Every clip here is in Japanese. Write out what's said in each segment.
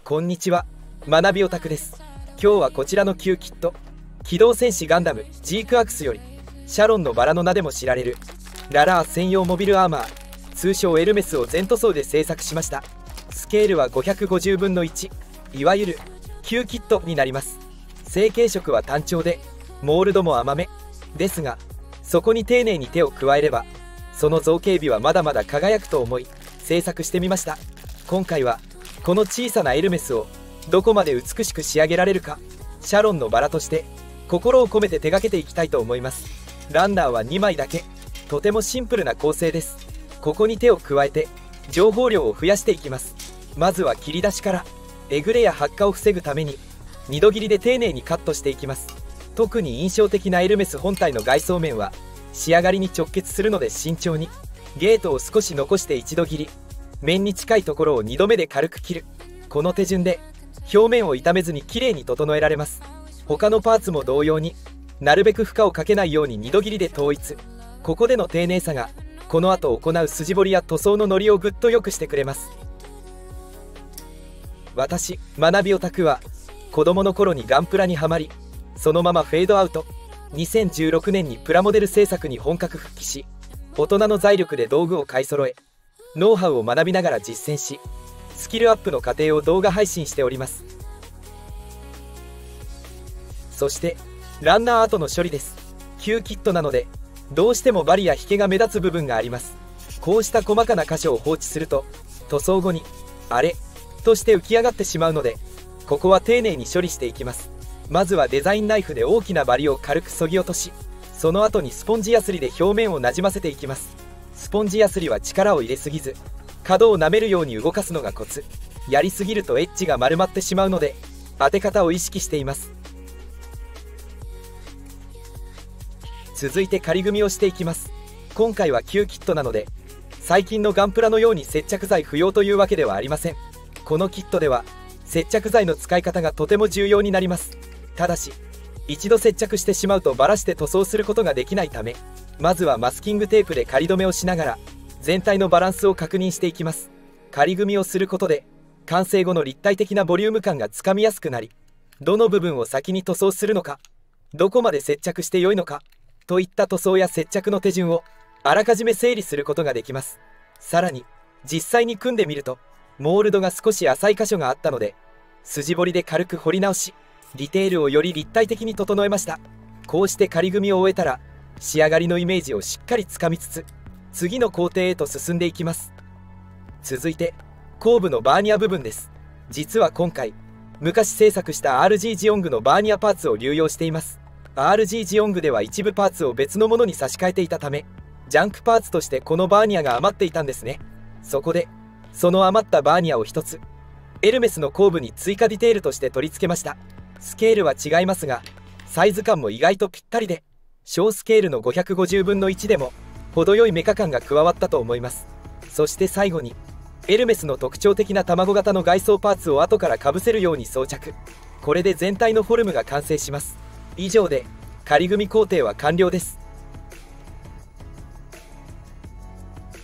こんにちは、学びオタクです。今日はこちらの旧キット、機動戦士ガンダムジークアクスより、シャロンのバラの名でも知られるララー専用モビルアーマー、通称エルメスを全塗装で製作しました。スケールは550分の1、いわゆる旧キットになります。成型色は単調で、モールドも甘めですが、そこに丁寧に手を加えれば、その造形美はまだまだ輝くと思い製作してみました。今回はこの小さなエルメスをどこまで美しく仕上げられるか、シャロンのバラとして心を込めて手掛けていきたいと思います。ランナーは2枚だけ、とてもシンプルな構成です。ここに手を加えて情報量を増やしていきます。まずは切り出しからえぐれや発火を防ぐために2度切りで丁寧にカットしていきます。特に印象的なエルメス本体の外装面は仕上がりに直結するので慎重に、ゲートを少し残して一度切り、面に近いところを2度目で軽く切る。この手順で表面を傷めずにきれいに整えられます。他のパーツも同様になるべく負荷をかけないように2度切りで統一。ここでの丁寧さがこの後行う筋彫りや塗装のノリをぐっと良くしてくれます。私、学びオタクは子供の頃にガンプラにはまり、そのままフェードアウト。2016年にプラモデル制作に本格復帰し、大人の財力で道具を買い揃え、ノウハウを学びながら実践し、スキルアップの過程を動画配信しております。そしてランナー後の処理です。旧キットなのでどうしてもバリや引けが目立つ部分があります。こうした細かな箇所を放置すると塗装後にあれとして浮き上がってしまうので、ここは丁寧に処理していきます。まずはデザインナイフで大きなバリを軽く削ぎ落とし、その後にスポンジヤスリで表面をなじませていきます。スポンジヤスリは力を入れすぎず、角を舐めるように動かすのがコツ。やりすぎるとエッジが丸まってしまうので、当て方を意識しています。続いて仮組みをしていきます。今回は旧キットなので、最近のガンプラのように接着剤不要というわけではありません。このキットでは接着剤の使い方がとても重要になります。ただし一度接着してしまうとバラして塗装することができないため、まずはマスキングテープで仮止めをしながら全体のバランスを確認していきます。仮組みをすることで完成後の立体的なボリューム感がつかみやすくなり、どの部分を先に塗装するのか、どこまで接着して良いのかといった塗装や接着の手順をあらかじめ整理することができます。さらに実際に組んでみるとモールドが少し浅い箇所があったので、筋彫りで軽く彫り直し、ディテールをより立体的に整えました。こうして仮組みを終えたら仕上がりのイメージをしっかりつかみつつ、次の工程へと進んでいきます。続いて後部のバーニア部分です。実は今回昔制作した RG ジオングのバーニアパーツを流用しています。 RG ジオングでは一部パーツを別のものに差し替えていたため、ジャンクパーツとしてこのバーニアが余っていたんですね。そこでその余ったバーニアを一つエルメスの後部に追加ディテールとして取り付けました。スケールは違いますがサイズ感も意外とぴったりで、小スケールの550分の1でも程よいメカ感が加わったと思います。そして最後にエルメスの特徴的な卵型の外装パーツを後からかぶせるように装着。これで全体のフォルムが完成します。以上で仮組み工程は完了です。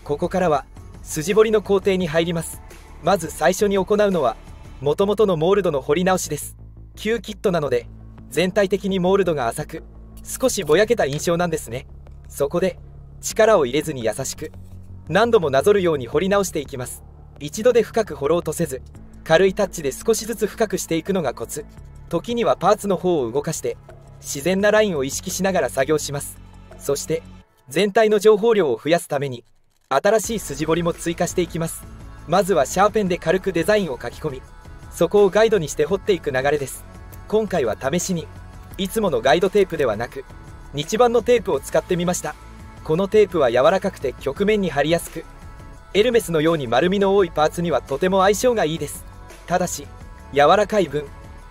ここからは筋彫りの工程に入ります。まず最初に行うのは元々のモールドの彫り直しです。旧キットなので全体的にモールドが浅く少しぼやけた印象なんですね。そこで力を入れずに優しく何度もなぞるように彫り直していきます。一度で深く彫ろうとせず、軽いタッチで少しずつ深くしていくのがコツ。時にはパーツの方を動かして自然なラインを意識しながら作業します。そして全体の情報量を増やすために新しい筋彫りも追加していきます。まずはシャーペンで軽くデザインを書き込み、そこをガイドにして彫っていく流れです。今回は試しにいつものガイドテープではなく日版のテープを使ってみました。このテープは柔らかくて曲面に貼りやすく、エルメスのように丸みの多いパーツにはとても相性がいいです。ただし柔らかい分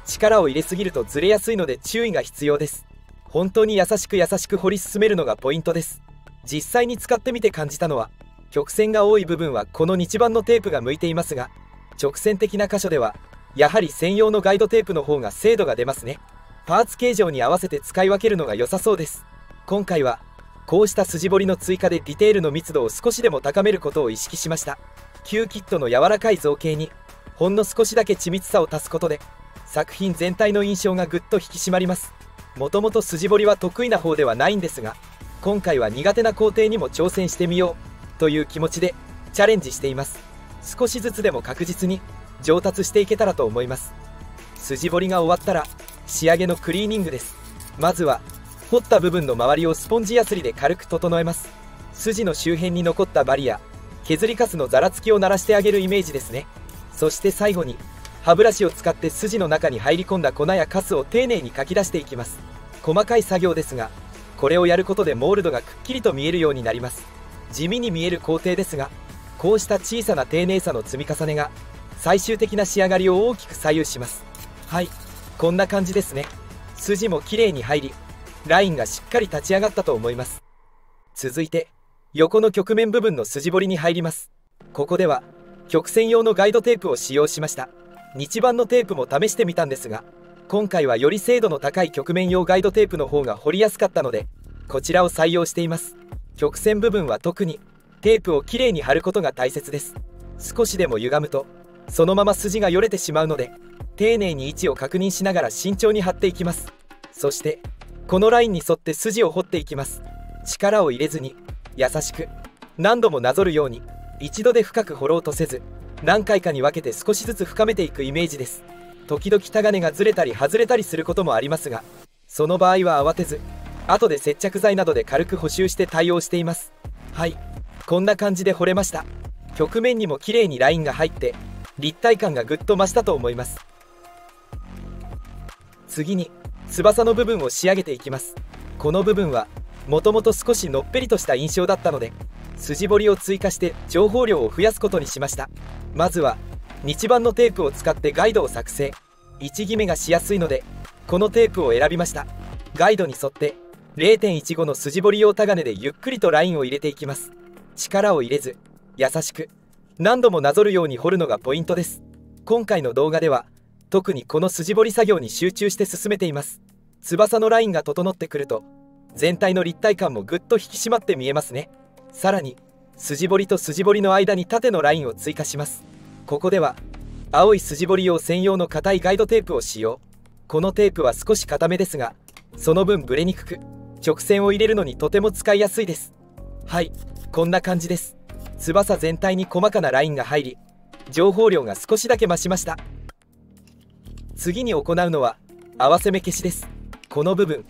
力を入れすぎるとずれやすいので注意が必要です。本当に優しく彫り進めるのがポイントです。実際に使ってみて感じたのは、曲線が多い部分はこの日版のテープが向いていますが、直線的な箇所ではやはり専用のガイドテープの方が精度が出ますね。パーツ形状に合わせて使い分けるのが良さそうです。今回はこうした筋彫りの追加でディテールの密度を少しでも高めることを意識しました。旧キットの柔らかい造形にほんの少しだけ緻密さを足すことで作品全体の印象がぐっと引き締まります。もともと筋彫りは得意な方ではないんですが、今回は苦手な工程にも挑戦してみようという気持ちでチャレンジしています。少しずつでも確実に上達していけたらと思います。筋彫りが終わったら仕上げのクリーニングです。まずは彫った部分の周りをスポンジやすりで軽く整えます。筋の周辺に残ったバリや削りカスのざらつきを鳴らしてあげるイメージですね。そして最後に歯ブラシを使って筋の中に入り込んだ粉やカスを丁寧にかき出していきます。細かい作業ですが、これをやることでモールドがくっきりと見えるようになります。地味に見える工程ですが、こうした小さな丁寧さの積み重ねが最終的な仕上がりを大きく左右します。はい、こんな感じですね。筋も綺麗に入り、ラインがしっかり立ち上がったと思います。続いて横の曲面部分の筋彫りに入ります。ここでは曲線用のガイドテープを使用しました。日版のテープも試してみたんですが、今回はより精度の高い曲面用ガイドテープの方が彫りやすかったので、こちらを採用しています。曲線部分は特にテープをきれいに貼ることが大切です。少しでも歪むとそのまま筋がよれてしまうので、丁寧に位置を確認しながら慎重に貼っていきます。そしてこのラインに沿って筋を彫っていきます。力を入れずに優しく何度もなぞるように、一度で深く彫ろうとせず何回かに分けて少しずつ深めていくイメージです。時々タガネがずれたり外れたりすることもありますが、その場合は慌てず後で接着剤などで軽く補修して対応しています。はい、こんな感じで彫れました。曲面にも綺麗にラインが入って立体感がぐっと増したと思います。次に翼の部分を仕上げていきます。この部分はもともと少しのっぺりとした印象だったので、筋彫りを追加して情報量を増やすことにしました。まずは日版のテープを使ってガイドを作成。位置決めがしやすいのでこのテープを選びました。ガイドに沿って 0.15 の筋彫り用タガネでゆっくりとラインを入れていきます。力を入れず優しく何度もなぞるように彫るのがポイントです。今回の動画では特にこの筋彫り作業に集中して進めています。翼のラインが整ってくると全体の立体感もぐっと引き締まって見えますね。さらに筋彫りと筋彫りの間に縦のラインを追加します。ここでは青い筋彫り用専用の硬いガイドテープを使用。このテープは少し硬めですが、その分ブレにくく直線を入れるのにとても使いやすいです。はい、こんな感じです。翼全体に細かなラインが入り、情報量が少しだけ増しました。次に行うのは合わせ目消しです。この部分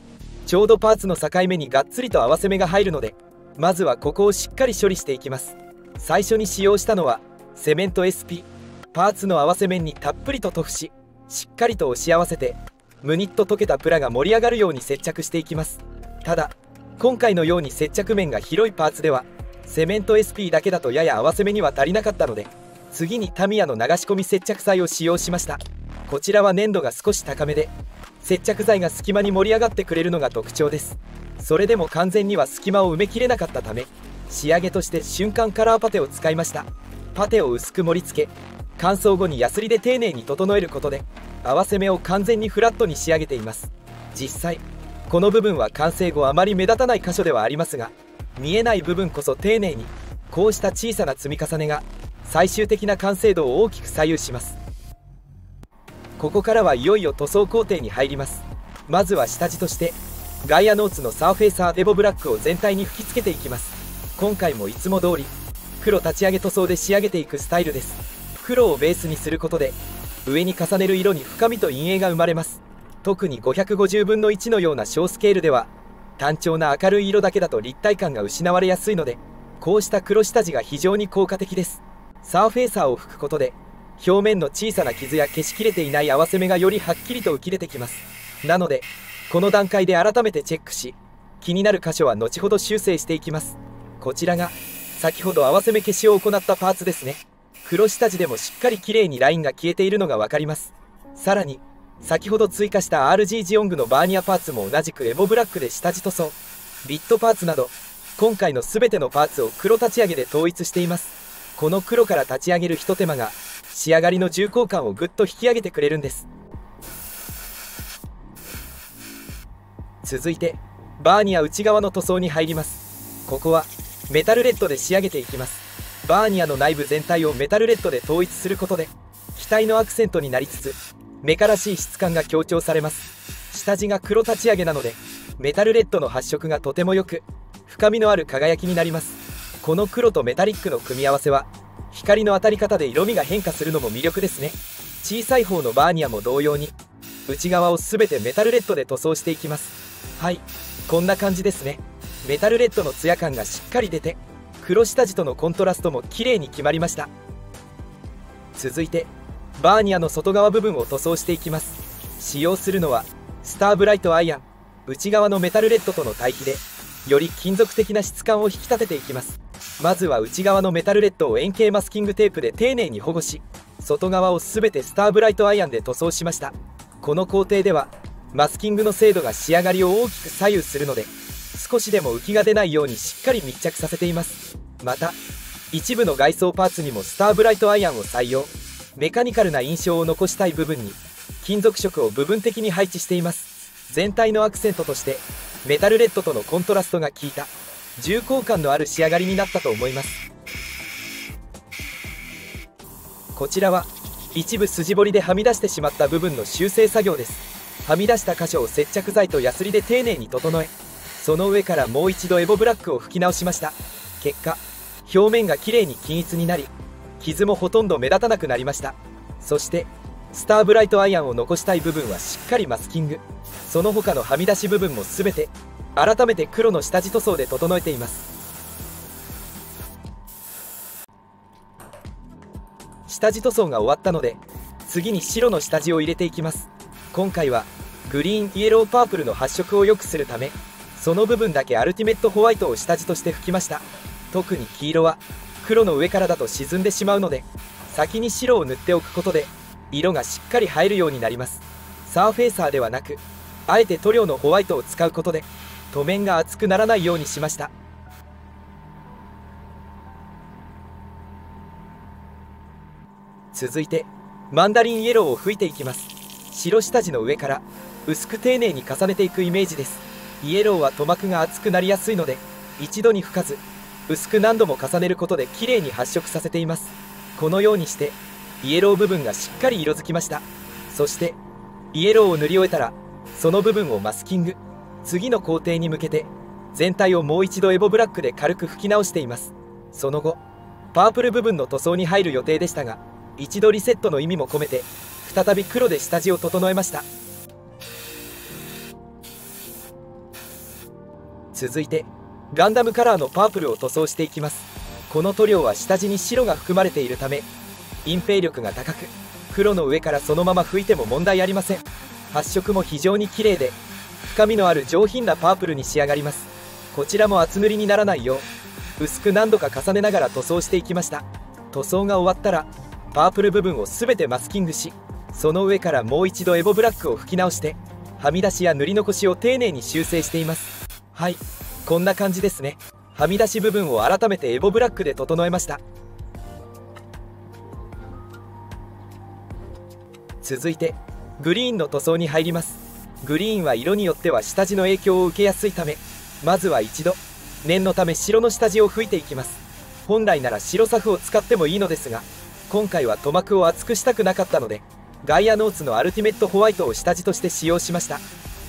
ちょうどパーツの境目にがっつりと合わせ目が入るので、まずはここをしっかり処理していきます。最初に使用したのはセメント SP。 パーツの合わせ面にたっぷりと塗布し、しっかりと押し合わせてムニッと溶けたプラが盛り上がるように接着していきます。ただ今回のように接着面が広いパーツではセメント SP だけだとやや合わせ目には足りなかったので、次にタミヤの流し込み接着剤を使用しました。こちらは粘度が少し高めで接着剤が隙間に盛り上がってくれるのが特徴です。それでも完全には隙間を埋めきれなかったため、仕上げとして瞬間カラーパテを使いました。パテを薄く盛り付け、乾燥後にヤスリで丁寧に整えることで合わせ目を完全にフラットに仕上げています。実際この部分は完成後あまり目立たない箇所ではありますが、見えない部分こそ丁寧にこうした小さな積み重ねが最終的な完成度を大きく左右します。ここからはいよいよ塗装工程に入ります。まずは下地としてガイアノーツのサーフェイサーエボブラックを全体に吹き付けていきます。今回もいつも通り黒立ち上げ塗装で仕上げていくスタイルです。黒をベースにすることで上に重ねる色に深みと陰影が生まれます。特に550分の1のような小スケールでは単調な明るい色だけだと立体感が失われやすいので、こうした黒下地が非常に効果的です。サーフェイサーを吹くことで表面の小さな傷や消しきれていない合わせ目がよりはっきりと浮き出てきます。なのでこの段階で改めてチェックし、気になる箇所は後ほど修正していきます。こちらが先ほど合わせ目消しを行ったパーツですね。黒下地でもしっかり綺麗にラインが消えているのが分かります。さらに先ほど追加した RG ジオングのバーニアパーツも同じくエボブラックで下地塗装、ビットパーツなど今回の全てのパーツを黒立ち上げで統一しています。この黒から立ち上げるひと手間が仕上がりの重厚感をぐっと引き上げてくれるんです。続いてバーニア内側の塗装に入ります。ここはメタルレッドで仕上げていきます。バーニアの内部全体をメタルレッドで統一することで機体のアクセントになりつつメカらしい質感が強調されます。下地が黒立ち上げなのでメタルレッドの発色がとても良く深みのある輝きになります。この黒とメタリックの組み合わせは光の当たり方で色味が変化するのも魅力ですね。小さい方のバーニアも同様に内側を全てメタルレッドで塗装していきます。はい、こんな感じですね。メタルレッドのツヤ感がしっかり出て黒下地とのコントラストも綺麗に決まりました。続いてバーニアの外側部分を塗装していきます。使用するのはスターブライトアイアン。内側のメタルレッドとの対比でより金属的な質感を引き立てていきます。まずは内側のメタルレッドを円形マスキングテープで丁寧に保護し外側を全てスターブライトアイアンで塗装しました。この工程ではマスキングの精度が仕上がりを大きく左右するので少しでも浮きが出ないようにしっかり密着させています。また一部の外装パーツにもスターブライトアイアンを採用。メカニカルな印象を残したい部分に金属色を部分的に配置しています。全体のアクセントとしてメタルレッドとのコントラストが効いた重厚感のある仕上がりになったと思います。こちらは一部筋彫りではみ出してしまった部分の修正作業です。はみ出した箇所を接着剤とヤスリで丁寧に整えその上からもう一度エボブラックを拭き直しました。結果表面がきれいに均一になり傷もほとんど目立たなくなりました。そしてスターブライトアイアンを残したい部分はしっかりマスキング。その他のはみ出し部分も全て改めて黒の下地塗装で整えています。下地塗装が終わったので次に白の下地を入れていきます。今回はグリーンイエローパープルの発色を良くするためその部分だけアルティメットホワイトを下地として拭きました。特に黄色は黒の上からだと沈んでしまうので先に白を塗っておくことで色がしっかり入るようになります。サーフェイサーではなくあえて塗料のホワイトを使うことで塗面が厚くならないようにしました。続いてマンダリンイエローを吹いていきます。白下地の上から薄く丁寧に重ねていくイメージです。イエローは塗膜が厚くなりやすいので一度に吹かず薄く何度も重ねることで綺麗に発色させています。このようにしてイエロー部分がしっかり色づきました。そしてイエローを塗り終えたらその部分をマスキング。次の工程に向けて全体をもう一度エボブラックで軽く拭き直しています。その後パープル部分の塗装に入る予定でしたが一度リセットの意味も込めて再び黒で下地を整えました。続いてガンダムカラーのパープルを塗装していきます。この塗料は下地に白が含まれているため隠蔽力が高く黒の上からそのまま拭いても問題ありません。発色も非常に綺麗で深みのある上品なパープルに仕上がります。こちらも厚塗りにならないよう薄く何度か重ねながら塗装していきました。塗装が終わったらパープル部分を全てマスキングしその上からもう一度エボブラックを拭き直してはみ出しや塗り残しを丁寧に修正しています。はい、こんな感じですね。はみ出し部分を改めてエボブラックで整えました。続いてグリーンの塗装に入ります。グリーンは色によっては下地の影響を受けやすいためまずは一度念のため白の下地を拭いていきます。本来なら白サフを使ってもいいのですが今回は塗膜を厚くしたくなかったのでガイアノーツのアルティメットホワイトを下地として使用しました。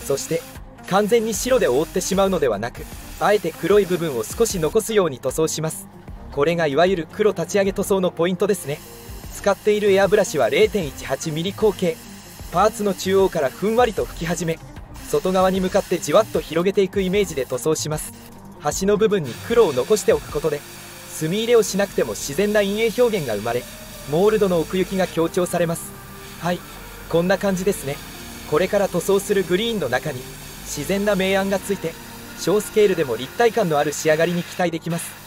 そして完全に白で覆ってしまうのではなくあえて黒い部分を少し残すように塗装します。これがいわゆる黒立ち上げ塗装のポイントですね。使っているエアブラシは 0.18mm 口径。パーツの中央からふんわりと吹き始め外側に向かってじわっと広げていくイメージで塗装します。端の部分に黒を残しておくことで墨入れをしなくても自然な陰影表現が生まれモールドの奥行きが強調されます。はい、こんな感じですね。これから塗装するグリーンの中に自然な明暗がついて小スケールでも立体感のある仕上がりに期待できます。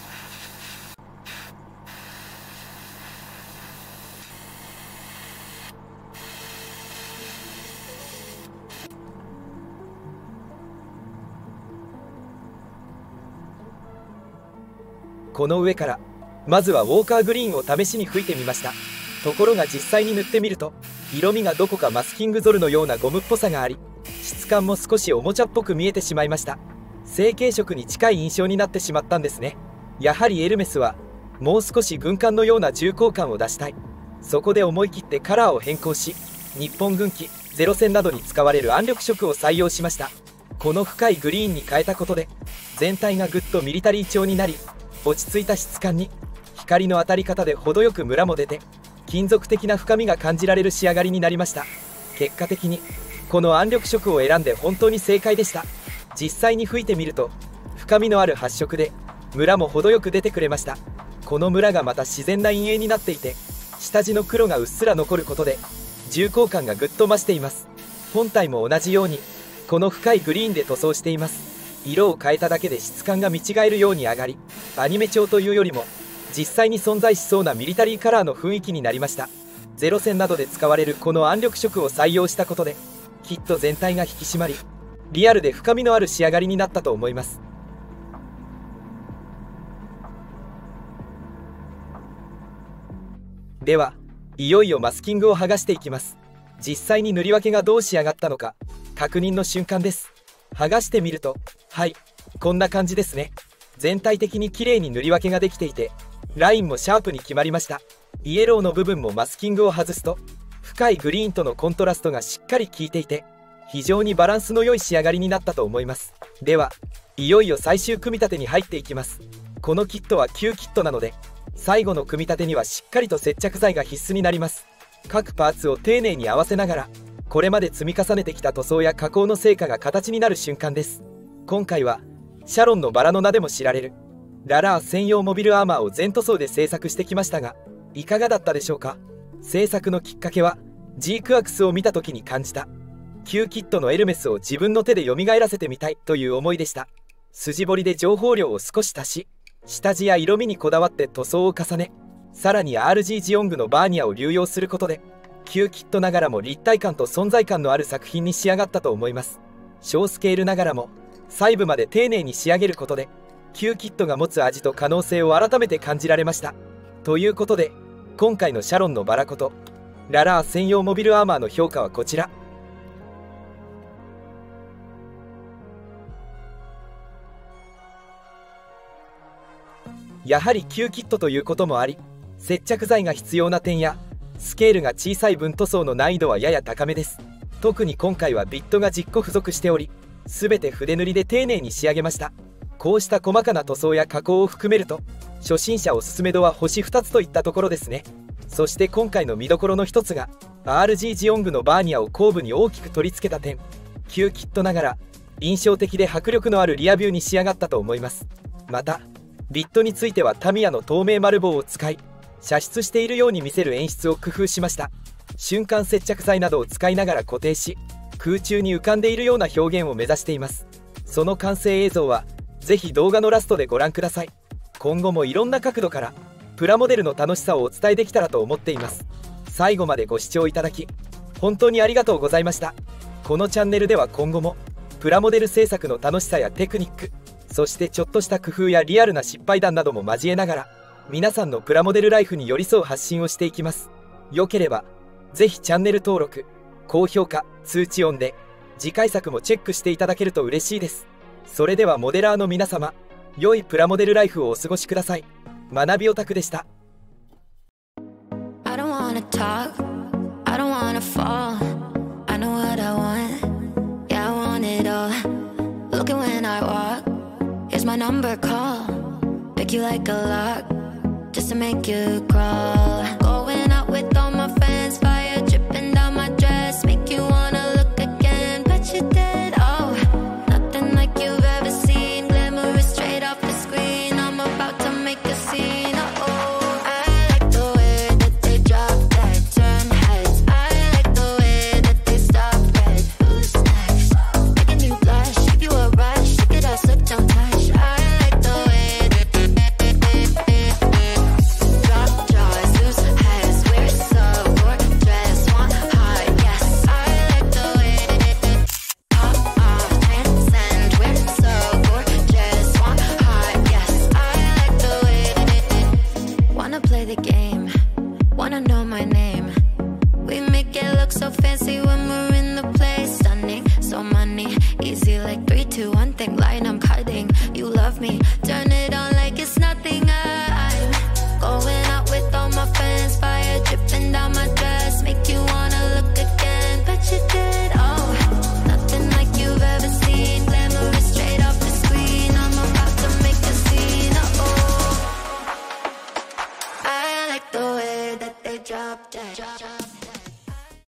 この上からまずはウォーカーグリーンを試しに吹いてみました。ところが実際に塗ってみると色味がどこかマスキングゾルのようなゴムっぽさがあり質感も少しおもちゃっぽく見えてしまいました。成型色に近い印象になってしまったんですね。やはりエルメスはもう少し軍艦のような重厚感を出したい。そこで思い切ってカラーを変更し、日本軍機ゼ戦などに使われる暗緑色を採用しました。この深いグリーンに変えたことで全体がぐっとミリタリー調になり、落ち着いた質感に光の当たり方で程よくムラも出て金属的な深みが感じられる仕上がりになりました。結果的にこの暗緑色を選んで本当に正解でした。実際に吹いてみると深みのある発色でムラも程よく出てくれました。このムラがまた自然な陰影になっていて、下地の黒がうっすら残ることで重厚感がぐっと増しています。本体も同じようにこの深いグリーンで塗装しています。色を変えただけで質感が見違えるように上がり、アニメ調というよりも実際に存在しそうなミリタリーカラーの雰囲気になりました。ゼロ戦などで使われるこの暗緑色を採用したことできっと全体が引き締まり、リアルで深みのある仕上がりになったと思います。では、いよいよマスキングを剥がしていきます。実際に塗り分けがどう仕上がったのか確認の瞬間です。剥がしてみると、はい、こんな感じですね。全体的に綺麗に塗り分けができていて、ラインもシャープに決まりました。イエローの部分もマスキングを外すと深いグリーンとのコントラストがしっかり効いていて、非常にバランスの良い仕上がりになったと思います。では、いよいよ最終組み立てに入っていきます。このキットは旧キットなので、最後の組み立てにはしっかりと接着剤が必須になります。各パーツを丁寧に合わせながら、これまで積み重ねてきた塗装や加工の成果が形になる瞬間です。今回はシャロンのバラの名でも知られるララー専用モビルアーマーを全塗装で製作してきましたが、いかがだったでしょうか。制作のきっかけはジークアクスを見た時に感じた旧キットのエルメスを自分の手で蘇らせてみたいという思いでした。筋彫りで情報量を少し足し、下地や色味にこだわって塗装を重ね、さらに RG ジオングのバーニャを流用することで旧キットながらも立体感と存在感のある作品に仕上がったと思います。小スケールながらも細部まで丁寧に仕上げることで旧キットが持つ味と可能性を改めて感じられました。ということで、今回のシャロンのバラことララー専用モビルアーマーの評価はこちら。やはり旧キットということもあり、接着剤が必要な点やスケールが小さい分塗装の難易度はやや高めです。特に今回はビットが10個付属しており、全て筆塗りで丁寧に仕上げました。こうした細かな塗装や加工を含めると初心者おすすめ度は星2つといったところですね。そして今回の見どころの一つが RG ジオングのバーニャを後部に大きく取り付けた点。旧キットながら印象的で迫力のあるリアビューに仕上がったと思います。またビットについてはタミヤの透明丸棒を使い、射出しているように見せる演出を工夫しました。瞬間接着剤などを使いながら固定し、空中に浮かんでいるような表現を目指しています。その完成映像はぜひ動画のラストでご覧ください。今後もいろんな角度からプラモデルの楽しさをお伝えできたらと思っています。最後までご視聴いただき本当にありがとうございました。このチャンネルでは今後もプラモデル制作の楽しさやテクニック、そしてちょっとした工夫やリアルな失敗談なども交えながら、皆さんのプラモデルライフに寄り添う発信をしていきます。よければぜひチャンネル登録、高評価、通知オンで次回作もチェックしていただけると嬉しいです。それではモデラーの皆様、良いプラモデルライフをお過ごしください。学びオタクでした。My number, call, pick you like a lock, just to make you crawl.